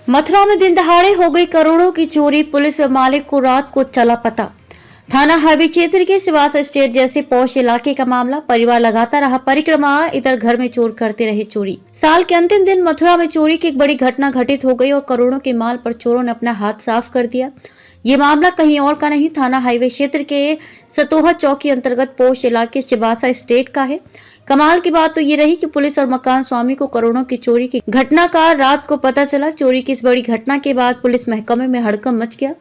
मथुरा में दिन दहाड़े हो गई करोड़ों की चोरी। पुलिस व मालिक को रात को चला पता। थाना हाईवे क्षेत्र के सिवास एस्टेट जैसे पौष इलाके का मामला। परिवार लगाता रहा परिक्रमा, इधर घर में चोर करते रहे चोरी। साल के अंतिम दिन मथुरा में चोरी की एक बड़ी घटना घटित हो गई और करोड़ों के माल पर चोरों ने अपना हाथ साफ कर दिया। ये मामला कहीं और का नहीं, थाना हाईवे क्षेत्र के सतोहा चौकी अंतर्गत पौष इलाके चिबासा एस्टेट का है। कमाल की बात तो ये रही कि पुलिस और मकान स्वामी को करोड़ों की चोरी की घटना का रात को पता चला। चोरी की इस बड़ी घटना के बाद पुलिस महकमे में हड़कंप मच गया।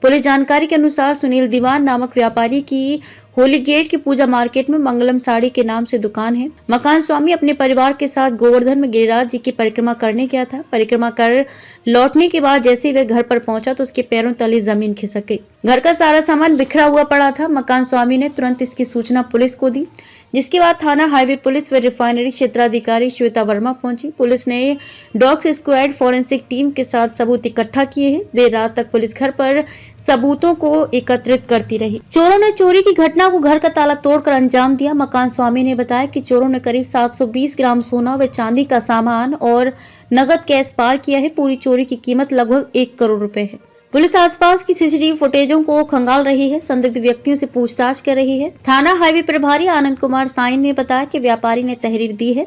पुलिस जानकारी के अनुसार सुनील दीवान नामक व्यापारी की होली गेट की पूजा मार्केट में मंगलम साड़ी के नाम से दुकान है। मकान स्वामी अपने परिवार के साथ गोवर्धन में गिरिराज जी की परिक्रमा करने गया था। परिक्रमा कर लौटने के बाद जैसे ही वह घर पर पहुंचा तो उसके पैरों तले जमीन खिसक गई। घर का सारा सामान बिखरा हुआ पड़ा था। मकान स्वामी ने तुरंत इसकी सूचना पुलिस को दी, जिसके बाद थाना हाईवे पुलिस व रिफाइनरी क्षेत्राधिकारी श्वेता वर्मा पहुंची। पुलिस ने डॉग स्क्वाड फॉरेंसिक टीम के साथ सबूत इकट्ठा किए हैं। देर रात तक पुलिस घर पर सबूतों को एकत्रित करती रही। चोरों ने चोरी की घटना को घर का ताला तोड़कर अंजाम दिया। मकान स्वामी ने बताया कि चोरों ने करीब 720 ग्राम सोना व चांदी का सामान और नगद कैश पार किया है। पूरी चोरी की कीमत लगभग 1 करोड़ रुपए है। पुलिस आसपास की सीसीटीवी फुटेजों को खंगाल रही है, संदिग्ध व्यक्तियों से पूछताछ कर रही है। थाना हाईवे प्रभारी आनंद कुमार साइन ने बताया कि व्यापारी ने तहरीर दी है।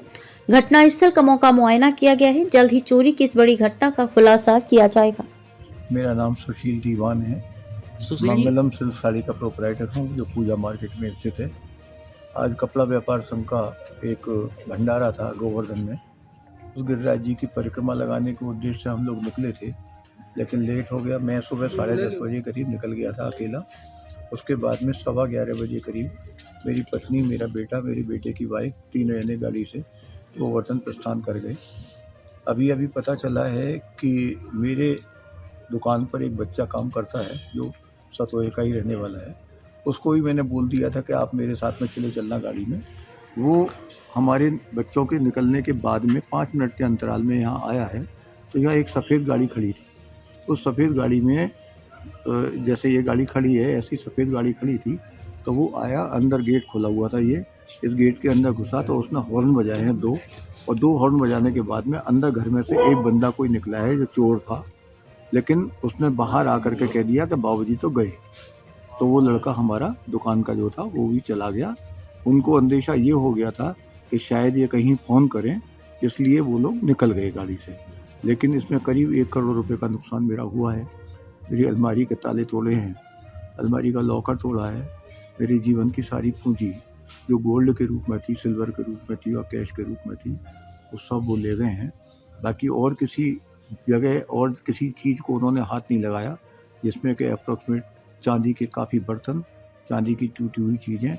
घटना स्थल का मौका मुआयना किया गया है। जल्द ही चोरी की इस बड़ी घटना का खुलासा किया जाएगा। मेरा नाम सुशील दीवान है। मंगलम सिल्क साड़ी का प्रोपराइटर हूँ, जो पूजा मार्केट में स्थित है। आज कपड़ा व्यापार संघ का एक भंडारा था गोवर्धन में। उस गिरिराज जी की परिक्रमा लगाने के उद्देश्य से हम लोग निकले थे, लेकिन लेट हो गया। मैं सुबह 10:30 बजे करीब निकल गया था अकेला। उसके बाद में 11:15 बजे करीब मेरी पत्नी, मेरा बेटा, मेरी बेटे की वाइफ, 3 जने गाड़ी से गोवर्धन प्रस्थान कर गए। अभी अभी पता चला है कि मेरे दुकान पर एक बच्चा काम करता है जो सतोहे का ही रहने वाला है। उसको भी मैंने बोल दिया था कि आप मेरे साथ में चले चलना गाड़ी में। वो हमारे बच्चों के निकलने के बाद में 5 मिनट के अंतराल में यहाँ आया है। तो यहाँ एक सफ़ेद गाड़ी खड़ी थी। उस सफ़ेद गाड़ी में जैसे ये गाड़ी खड़ी है, ऐसी सफ़ेद गाड़ी खड़ी थी। तो वो आया, अंदर गेट खुला हुआ था। ये इस गेट के अंदर घुसा तो उसने हॉर्न बजाए हैं 2, और 2 हॉर्न बजाने के बाद में अंदर घर में से एक बंदा कोई निकला है जो चोर था। लेकिन उसने बाहर आकर के कह दिया कि बाबूजी तो गए। तो वो लड़का हमारा दुकान का जो था वो भी चला गया। उनको अंदेशा ये हो गया था कि शायद ये कहीं फ़ोन करें, इसलिए वो लोग निकल गए गाड़ी से। लेकिन इसमें करीब 1 करोड़ रुपए का नुकसान मेरा हुआ है। मेरी अलमारी के ताले तोड़े हैं, अलमारी का लॉकर तोड़ा है। मेरे जीवन की सारी पूंजी जो गोल्ड के रूप में थी, सिल्वर के रूप में थी और कैश के रूप में थी, वो सब वो ले गए हैं। बाकी और किसी जगह और किसी चीज़ को उन्होंने हाथ नहीं लगाया, जिसमें कि अप्रॉक्सीमेट चांदी के काफ़ी बर्तन, चांदी की टूटी हुई चीज़ें,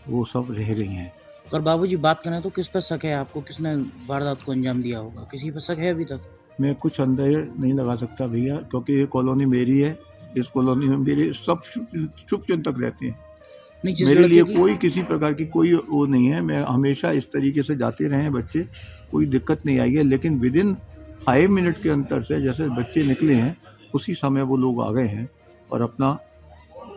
वो सब रह गई हैं। अगर बाबूजी बात करें तो किस पर शक है आपको? किसने वारदात को अंजाम दिया होगा? किसी पर शक है अभी तक? मैं कुछ अंदाजा नहीं लगा सकता भैया, क्योंकि ये कॉलोनी मेरी है। इस कॉलोनी में मेरे सब शुभचिंतक रहते हैं। मेरे लिए कोई किसी प्रकार की कोई वो नहीं है। मैं हमेशा इस तरीके से जाते रहे हैं बच्चे, कोई दिक्कत नहीं आई है। लेकिन विदिन 5 मिनट के अंतर से जैसे बच्चे निकले हैं, उसी समय वो लोग आ गए हैं और अपना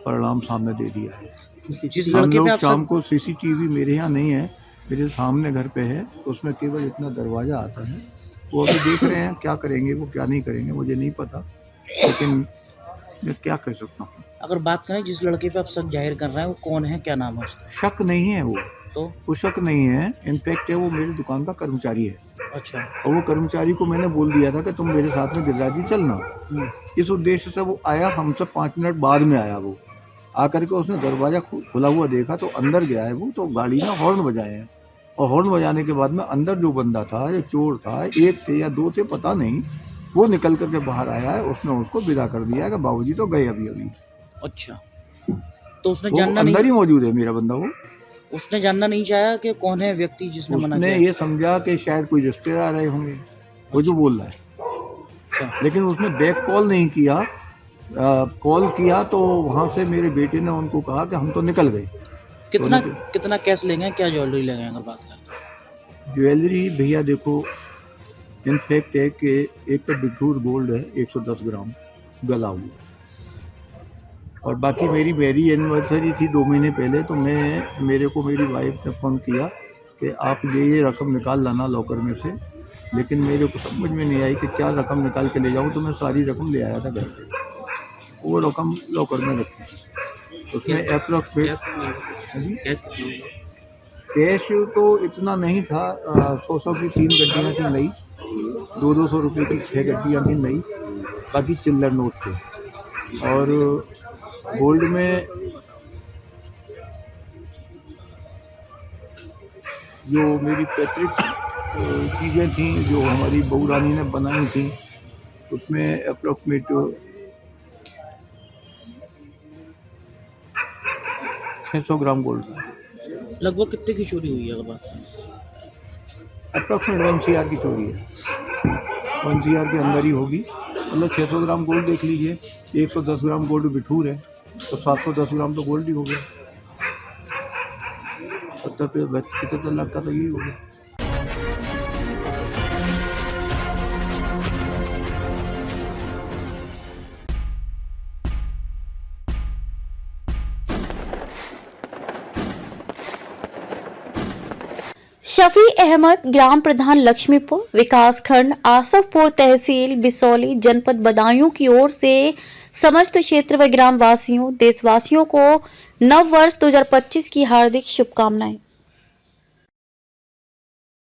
परिणाम सामने दे दिया है। हम लोग शाम को सीसीटीवी मेरे यहाँ नहीं है, मेरे सामने घर पे है। उसमें केवल इतना दरवाज़ा आता है। वो अभी देख रहे हैं क्या करेंगे, वो क्या नहीं करेंगे मुझे नहीं पता, लेकिन मैं क्या कर सकता हूँ। अगर बात करें जिस लड़के पे आप शक जाहिर कर रहे हैं, वो कौन है, क्या नाम है उसका? शक नहीं है वो, तो वो शक नहीं है। इनफैक्ट है वो मेरी दुकान का कर्मचारी है। अच्छा। और वो कर्मचारी को मैंने बोल दिया था कि तुम मेरे साथ में गिरिराज जी चलना। इस उद्देश्य से वो आया, हमसे 5 मिनट बाद में आया। वो आकर के उसने दरवाज़ा खुला हुआ देखा तो अंदर गया है वो। तो गाड़ी ने हॉर्न बजाए हैं, और हॉर्न बजाने के बाद में अंदर जो बंदा था, जो चोर था, 1 थे या 2 थे पता नहीं, वो निकल करके बाहर आया है। उसने उसको विदा कर दिया है कि बाबूजी तो गए अभी अभी। अच्छा, तो उसने वो जानना अंदर नहीं, ही मौजूद है मेरा बंदा। वो उसने जानना नहीं चाहा कि कौन है व्यक्ति जिसने मना उसने किया? ये समझा कि शायद कोई रिश्तेदार आए होंगे, वो जो बोल रहा है। अच्छा। लेकिन उसने बैक कॉल नहीं किया। कॉल किया तो वहाँ से मेरे बेटे ने उनको कहा कि हम तो निकल गए। कितना कैश लेंगे, क्या ज्वेलरी लेंगे? अगर बात करें ज्वेलरी भैया देखो, इनफैक्ट है कि एक तो बिठूर गोल्ड है 110 ग्राम गला हुआ, और बाकी मेरी एनिवर्सरी थी 2 महीने पहले। तो मेरे को मेरी वाइफ ने फ़ोन किया कि आप ये रकम निकाल लाना लॉकर में से। लेकिन मेरे को समझ में नहीं आई कि क्या रकम निकाल के ले जाऊँ, तो मैं सारी रकम ले आया था घर पे। वो रकम लॉकर में रखी थी, उसमें अप्रॉक्सीमेट कैश तो इतना नहीं था। 100 की 3 गड्डियाँ थी नई, 200 रुपये की 6 गड्डियाँ थी नई, बाकी चिल्लर नोट थे। और गोल्ड में जो मेरी पैतृक चीज़ें थी, जो हमारी बहू रानी ने बनाई थी, उसमें अप्रॉक्सीमेट 600 ग्राम गोल्ड था। लगभग कितने की चोरी हुई है अगर बात करें? अप्रॉक्सीमेट 1 CR की चोरी है, 1 CR के अंदर ही होगी। मतलब 600 ग्राम गोल्ड देख लीजिए, 110 ग्राम गोल्ड बिठूर है, तो 710 ग्राम तो गोल्ड ही हो गया। 75 लाख का तो यही हो गया। शफी अहमद, ग्राम प्रधान लक्ष्मीपुर, विकासखंड आसफपुर, तहसील बिसौली, जनपद बदायूं की ओर से समस्त क्षेत्र व ग्राम वासियों, देशवासियों को नव वर्ष 2025 की हार्दिक शुभकामनाएं।